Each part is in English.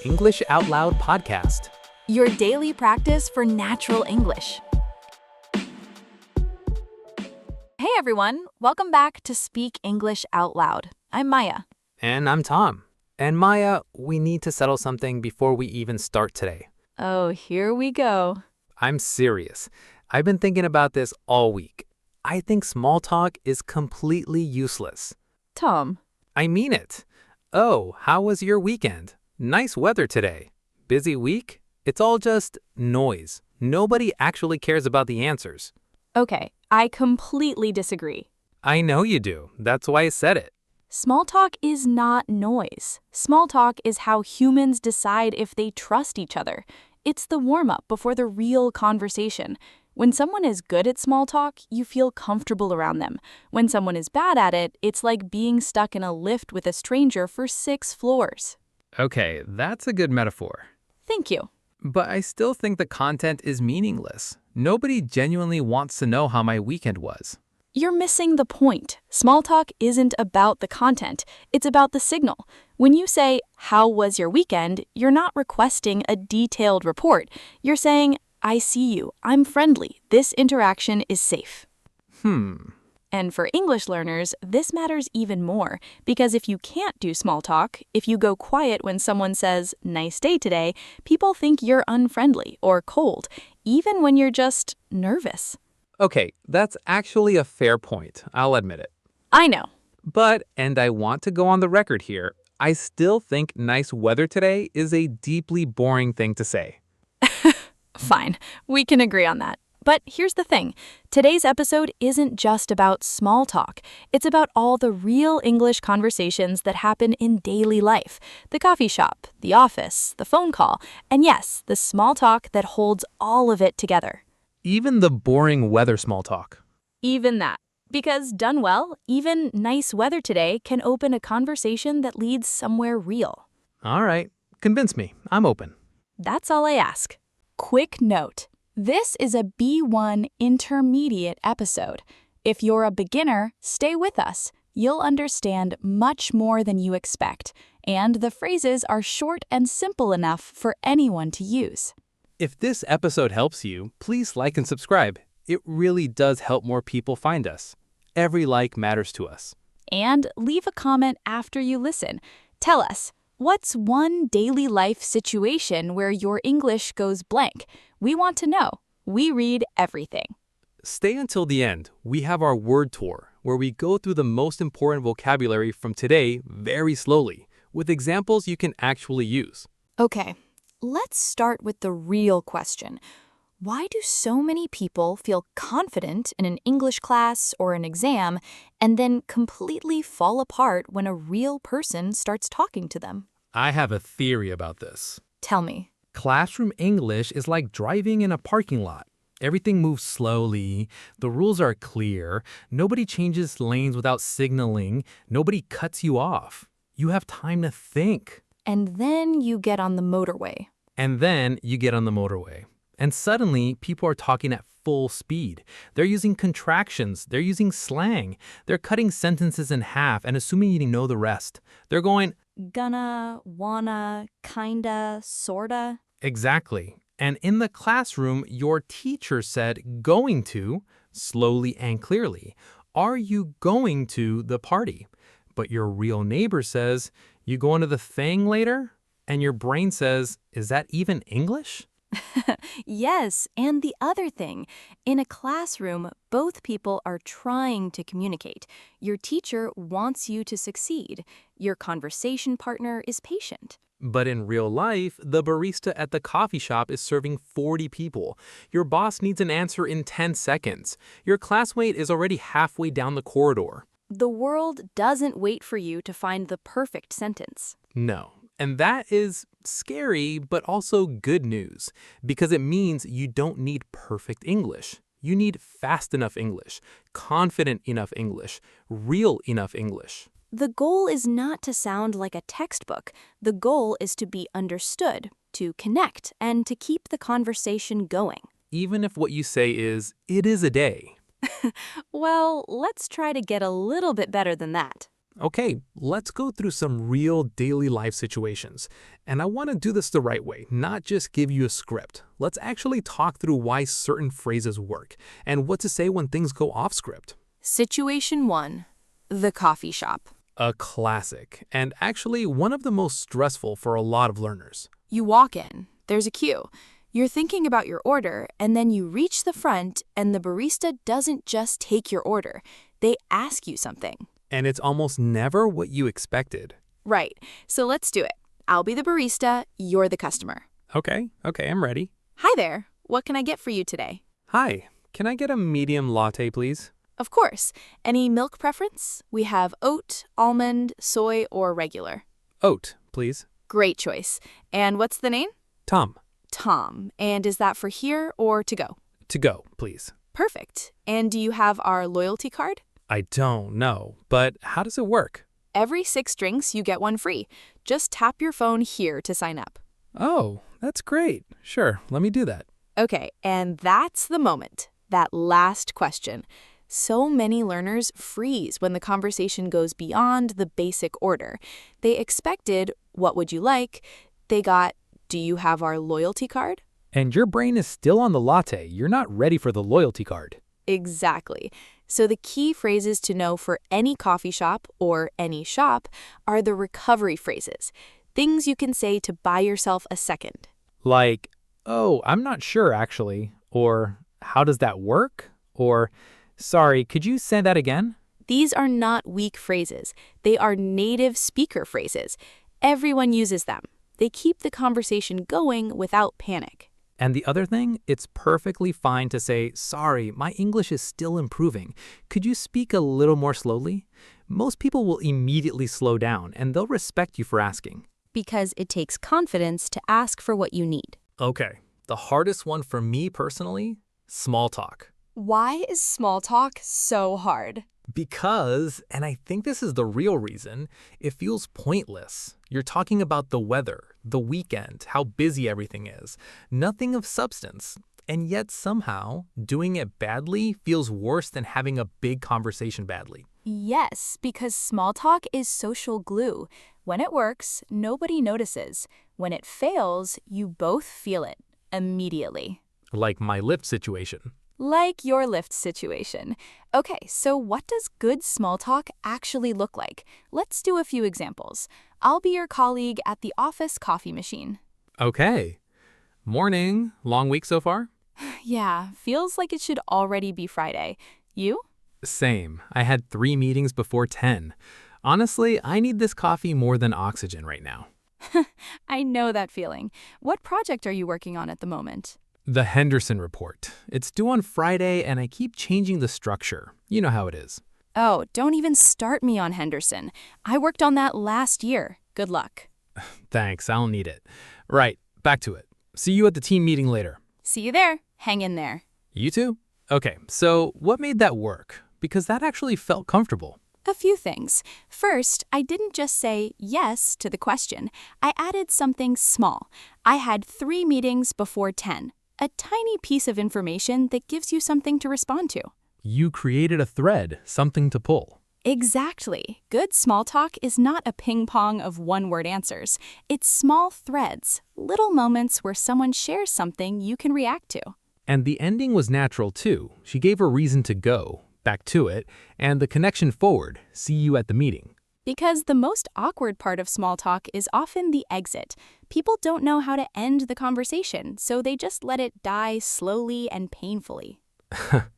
English Out Loud podcast. Your daily practice for natural English. Hey everyone, welcome back to Speak English Out Loud. I'm Maya. And I'm Tom. And Maya, we need to settle something before we even start today. Oh, here we go. I'm serious. I've been thinking about this all week. I think small talk is completely useless. Tom. I mean it. Oh, how was your weekend? Nice weather today. Busy week? It's all just noise. Nobody actually cares about the answers. Okay, I completely disagree. I know you do. That's why I said it. Small talk is not noise. Small talk is how humans decide if they trust each other. It's the warm-up before the real conversation. When someone is good at small talk, you feel comfortable around them. When someone is bad at it, it's like being stuck in a lift with a stranger for 6 floors. Okay, that's a good metaphor. Thank you. But I still think the content is meaningless. Nobody genuinely wants to know how my weekend was. You're missing the point. Small talk isn't about the content. It's about the signal. When you say, "How was your weekend?" you're not requesting a detailed report. You're saying, "I see you. I'm friendly. This interaction is safe." And for English learners, this matters even more, because if you can't do small talk, if you go quiet when someone says, "Nice day today," people think you're unfriendly or cold, even when you're just nervous. Okay, that's actually a fair point. I'll admit it. I know. But, and I want to go on the record here, I still think nice weather today is a deeply boring thing to say. Fine, we can agree on that. But here's the thing. Today's episode isn't just about small talk. It's about all the real English conversations that happen in daily life. The coffee shop, the office, the phone call, and yes, the small talk that holds all of it together. Even the boring weather small talk. Even that. Because done well, even nice weather today can open a conversation that leads somewhere real. All right, convince me. I'm open. That's all I ask. Quick note. This is a B1 intermediate episode. If you're a beginner, stay with us. You'll understand much more than you expect, and the phrases are short and simple enough for anyone to use. If this episode helps you, please like and subscribe. It really does help more people find us. Every like matters to us. And leave a comment after you listen. Tell us, what's one daily life situation where your English goes blank? We want to know. We read everything. Stay until the end. We have our word tour, where we go through the most important vocabulary from today very slowly, with examples you can actually use. Okay, let's start with the real question. Why do so many people feel confident in an English class or an exam and then completely fall apart when a real person starts talking to them? I have a theory about this. Tell me. Classroom English is like driving in a parking lot. Everything moves slowly, the rules are clear, nobody changes lanes without signaling, nobody cuts you off. You have time to think. And then you get on the motorway. And suddenly, people are talking at full speed. They're using contractions, they're using slang, they're cutting sentences in half and assuming you know the rest. They're going, Gonna, wanna, kinda, sorta. exactly. And in the classroom, your teacher said going to, slowly and clearly. Are you going to the party? But your real neighbor says, you going to the thing later? And your brain says, is that even English? Yes, and the other thing, in a classroom, both people are trying to communicate. Your teacher wants you to succeed. Your conversation partner is patient. But in real life, the barista at the coffee shop is serving 40 people. Your boss needs an answer in 10 seconds. Your classmate is already halfway down the corridor. The world doesn't wait for you to find the perfect sentence. No. And that is scary, but also good news, because it means you don't need perfect English. You need fast enough English, confident enough English, real enough English. The goal is not to sound like a textbook. The goal is to be understood, to connect, and to keep the conversation going. Even if what you say is, it is a day. Well, let's try to get a little bit better than that. Okay, let's go through some real daily life situations. And I want to do this the right way, not just give you a script. Let's actually talk through why certain phrases work and what to say when things go off script. Situation 1. The coffee shop. A classic, and actually one of the most stressful for a lot of learners. You walk in, there's a queue. You're thinking about your order, and then you reach the front, and the barista doesn't just take your order. They ask you something. And it's almost never what you expected. Right, so let's do it. I'll be the barista, you're the customer. Okay, I'm ready. Hi there, what can I get for you today? Hi, can I get a medium latte, please? Of course. Any milk preference? We have oat, almond, soy, or regular. Oat, please. Great choice. And what's the name? Tom. Tom. And is that for here or to go? To go, please. Perfect. And do you have our loyalty card? I don't know, but how does it work? Every 6 drinks, you get one free. Just tap your phone here to sign up. Oh, that's great. Sure, let me do that. Okay, and that's the moment. That last question. So many learners freeze when the conversation goes beyond the basic order. They expected, what would you like? They got, do you have our loyalty card? And your brain is still on the latte. You're not ready for the loyalty card. Exactly. So the key phrases to know for any coffee shop or any shop are the recovery phrases, things you can say to buy yourself a second. Like, oh, I'm not sure actually. Or, how does that work? Or, sorry, could you say that again? These are not weak phrases. They are native speaker phrases. Everyone uses them. They keep the conversation going without panic. And the other thing, it's perfectly fine to say, sorry, my English is still improving. Could you speak a little more slowly? Most people will immediately slow down and they'll respect you for asking. Because it takes confidence to ask for what you need. Okay, the hardest one for me personally, small talk. Why is small talk so hard? Because, and I think this is the real reason, it feels pointless. You're talking about the weather, the weekend, how busy everything is. Nothing of substance. And yet somehow, doing it badly feels worse than having a big conversation badly. Yes, because small talk is social glue. When it works, nobody notices. When it fails, you both feel it immediately. Like my lift situation. Like your lift situation. Okay, so what does good small talk actually look like? Let's do a few examples. I'll be your colleague at the office coffee machine. Okay. Morning. Long week so far? Yeah, feels like it should already be Friday. You? Same. I had 3 meetings before 10. Honestly, I need this coffee more than oxygen right now. I know that feeling. What project are you working on at the moment? The Henderson report. It's due on Friday and I keep changing the structure. You know how it is. Oh, don't even start me on Henderson. I worked on that last year. Good luck. Thanks, I'll need it. Right, back to it. See you at the team meeting later. See you there. Hang in there. You too? Okay, so what made that work? Because that actually felt comfortable. A few things. First, I didn't just say yes to the question. I added something small. I had 3 meetings before 10. A tiny piece of information that gives you something to respond to. You created a thread, something to pull. Exactly. Good small talk is not a ping pong of one-word answers. It's small threads, little moments where someone shares something you can react to. And the ending was natural too. She gave a reason to go, back to it, and the connection forward, see you at the meeting. Because the most awkward part of small talk is often the exit. People don't know how to end the conversation, so they just let it die slowly and painfully.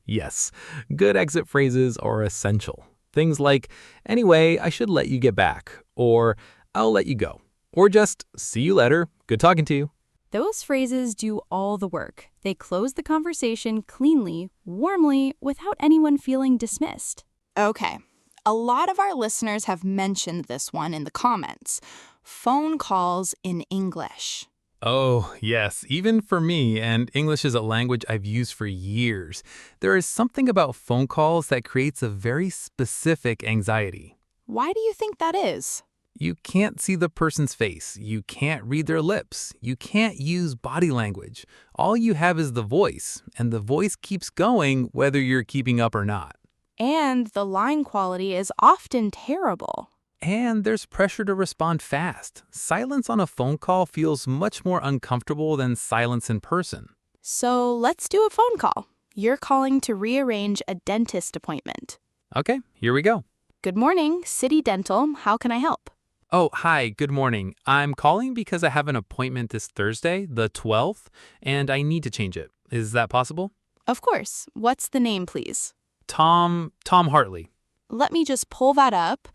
Yes, good exit phrases are essential. Things like, anyway, I should let you get back, or I'll let you go, or just, see you later, good talking to you. Those phrases do all the work. They close the conversation cleanly, warmly, without anyone feeling dismissed. Okay. A lot of our listeners have mentioned this one in the comments. Phone calls in English. Oh, yes, even for me, and English is a language I've used for years. There is something about phone calls that creates a very specific anxiety. Why do you think that is? You can't see the person's face. You can't read their lips. You can't use body language. All you have is the voice, and the voice keeps going whether you're keeping up or not. And the line quality is often terrible. And there's pressure to respond fast. Silence on a phone call feels much more uncomfortable than silence in person. So let's do a phone call. You're calling to rearrange a dentist appointment. Okay, here we go. Good morning, City Dental. How can I help? Oh, hi, good morning. I'm calling because I have an appointment this Thursday, the 12th, and I need to change it. Is that possible? Of course. What's the name, please? Tom Hartley. Let me just pull that up.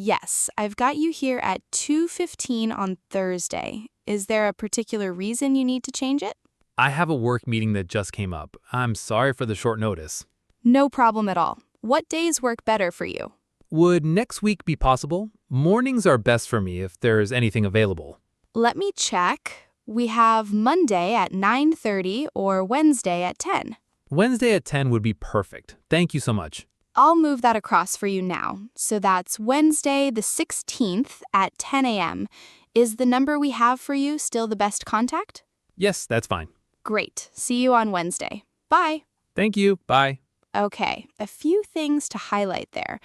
Yes, I've got you here at 2:15 on Thursday. Is there a particular reason you need to change it? I have a work meeting that just came up. I'm sorry for the short notice. No problem at all. What days work better for you? Would next week be possible? Mornings are best for me if there's anything available. Let me check. We have Monday at 9:30 or Wednesday at 10. Wednesday at 10 would be perfect. Thank you so much. I'll move that across for you now. So that's Wednesday the 16th at 10 a.m. Is the number we have for you still the best contact? Yes, that's fine. Great. See you on Wednesday. Bye. Thank you. Bye. Okay, a few things to highlight there.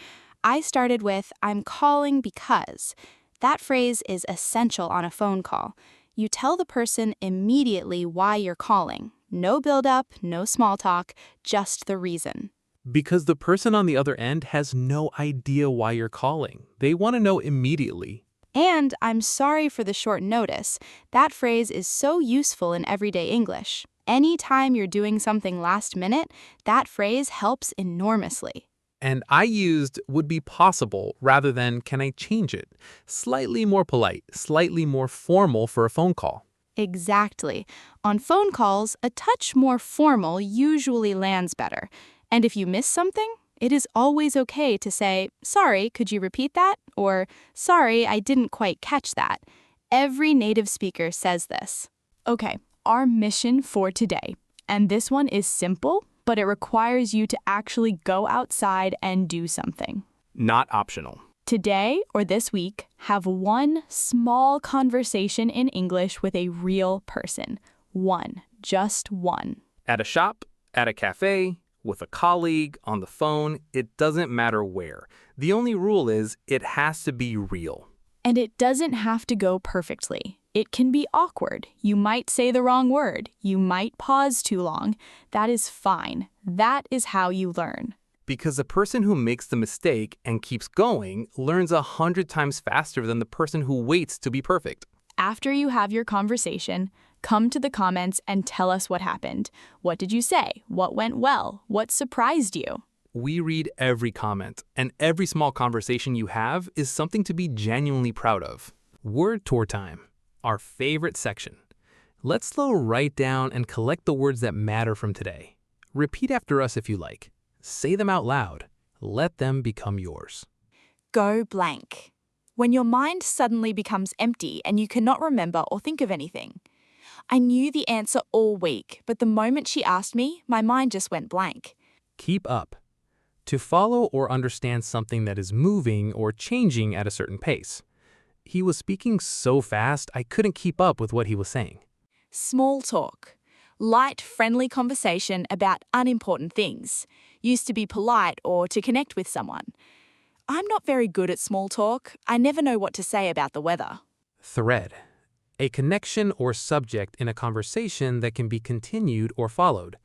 I started with, I'm calling because. That phrase is essential on a phone call. You tell the person immediately why you're calling. No build-up, no small talk, just the reason. Because the person on the other end has no idea why you're calling. They want to know immediately. And I'm sorry for the short notice. That phrase is so useful in everyday English. Anytime you're doing something last minute, that phrase helps enormously. And I used would be possible rather than can I change it. Slightly more polite, slightly more formal for a phone call. Exactly. On phone calls, a touch more formal usually lands better. And if you miss something, it is always okay to say, sorry, could you repeat that? Or, sorry, I didn't quite catch that. Every native speaker says this. Okay, our mission for today. And this one is simple, but it requires you to actually go outside and do something. Not optional. Today or this week, have one small conversation in English with a real person. One, just one. At a shop, at a cafe, with a colleague, on the phone, it doesn't matter where. The only rule is it has to be real. And it doesn't have to go perfectly. It can be awkward. You might say the wrong word. You might pause too long. That is fine. That is how you learn. Because the person who makes the mistake and keeps going learns 100 times faster than the person who waits to be perfect. After you have your conversation, come to the comments and tell us what happened. What did you say? What went well? What surprised you? We read every comment, and every small conversation you have is something to be genuinely proud of. Word tour time, our favorite section. Let's slow right down and collect the words that matter from today. Repeat after us if you like. Say them out loud. Let them become yours. Go blank. When your mind suddenly becomes empty and you cannot remember or think of anything. I knew the answer all week, but the moment she asked me, my mind just went blank. Keep up. To follow or understand something that is moving or changing at a certain pace. He was speaking so fast, I couldn't keep up with what he was saying. Small talk. Light, friendly conversation about unimportant things. Used to be polite or to connect with someone. I'm not very good at small talk. I never know what to say about the weather. Thread. A connection or subject in a conversation that can be continued or followed.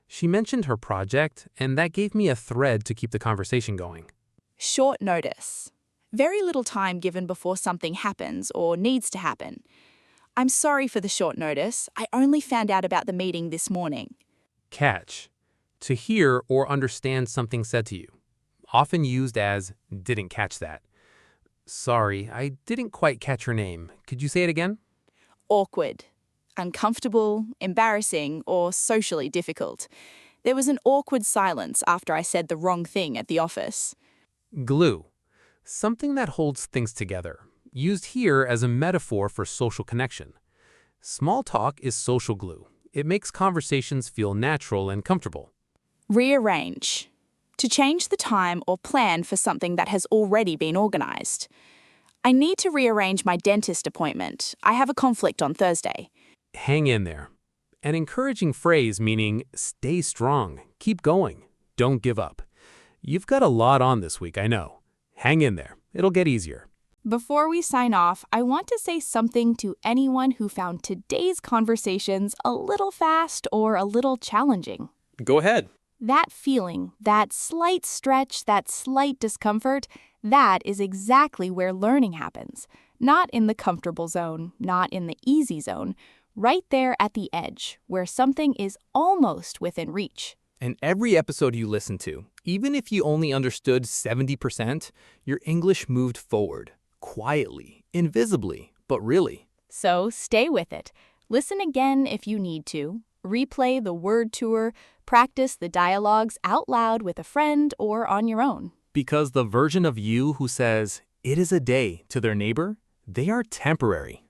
She mentioned her project, and that gave me a thread to keep the conversation going. Short notice. Very little time given before something happens or needs to happen. I'm sorry for the short notice. I only found out about the meeting this morning. Catch. To hear or understand something said to you. Often used as, didn't catch that. Sorry, I didn't quite catch her name. Could you say it again? Awkward. Uncomfortable, embarrassing, or socially difficult. There was an awkward silence after I said the wrong thing at the office. Glue. Something that holds things together. Used here as a metaphor for social connection. Small talk is social glue. It makes conversations feel natural and comfortable. Rearrange. To change the time or plan for something that has already been organized. I need to rearrange my dentist appointment. I have a conflict on Thursday. Hang in there. An encouraging phrase meaning stay strong, keep going, don't give up. You've got a lot on this week, I know. Hang in there. It'll get easier. Before we sign off, I want to say something to anyone who found today's conversations a little fast or a little challenging. Go ahead. That feeling, that slight stretch, that slight discomfort, that is exactly where learning happens. Not in the comfortable zone, not in the easy zone, right there at the edge, where something is almost within reach. And every episode you listen to, even if you only understood 70%, your English moved forward. Quietly, invisibly, but really. So stay with it. Listen again if you need to. Replay the word tour. Practice the dialogues out loud with a friend or on your own. Because the version of you who says, "it is a day" to their neighbor, they are temporary.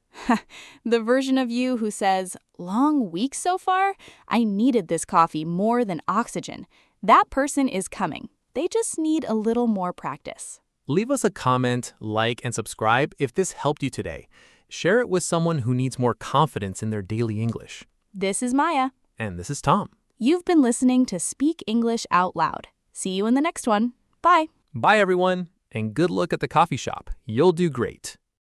The version of you who says, "long week so far? I needed this coffee more than oxygen." That person is coming. They just need a little more practice. Leave us a comment, like, and subscribe if this helped you today. Share it with someone who needs more confidence in their daily English. This is Maya. And this is Tom. You've been listening to Speak English Out Loud. See you in the next one. Bye. Bye, everyone, and good luck at the coffee shop. You'll do great.